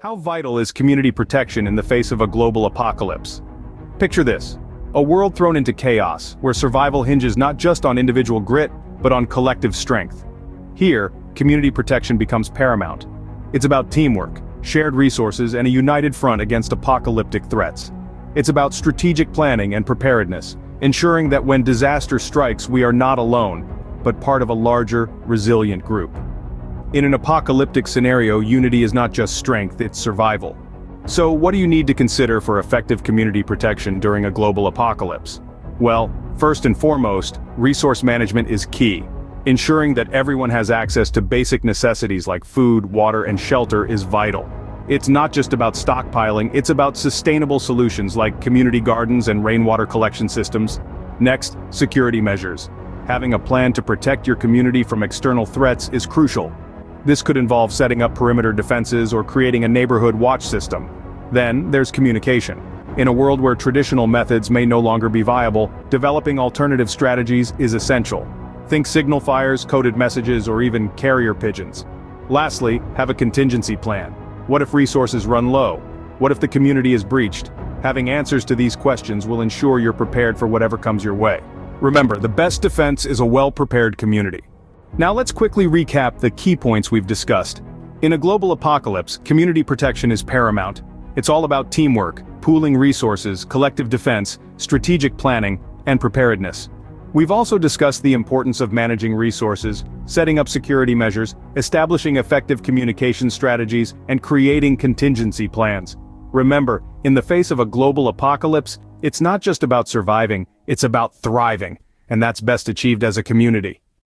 How vital is community protection in the face of a global apocalypse? Picture this: a world thrown into chaos, where survival hinges not just on individual grit, but on collective strength. Here, community protection becomes paramount. It's about teamwork, shared resources, and a united front against apocalyptic threats. It's about strategic planning and preparedness, ensuring that when disaster strikes we are not alone, but part of a larger, resilient group. In an apocalyptic scenario, unity is not just strength, it's survival. So what do you need to consider for effective community protection during a global apocalypse? Well, first and foremost, resource management is key. Ensuring that everyone has access to basic necessities like food, water, and shelter is vital. It's not just about stockpiling, it's about sustainable solutions like community gardens and rainwater collection systems. Next, security measures. Having a plan to protect your community from external threats is crucial. This could involve setting up perimeter defenses or creating a neighborhood watch system. Then, there's communication. In a world where traditional methods may no longer be viable, developing alternative strategies is essential. Think signal fires, coded messages, or even carrier pigeons. Lastly, have a contingency plan. What if resources run low? What if the community is breached? Having answers to these questions will ensure you're prepared for whatever comes your way. Remember, the best defense is a well-prepared community. Now let's quickly recap the key points we've discussed. In a global apocalypse, community protection is paramount. It's all about teamwork, pooling resources, collective defense, strategic planning, and preparedness. We've also discussed the importance of managing resources, setting up security measures, establishing effective communication strategies, and creating contingency plans. Remember, in the face of a global apocalypse, it's not just about surviving, it's about thriving, and that's best achieved as a community.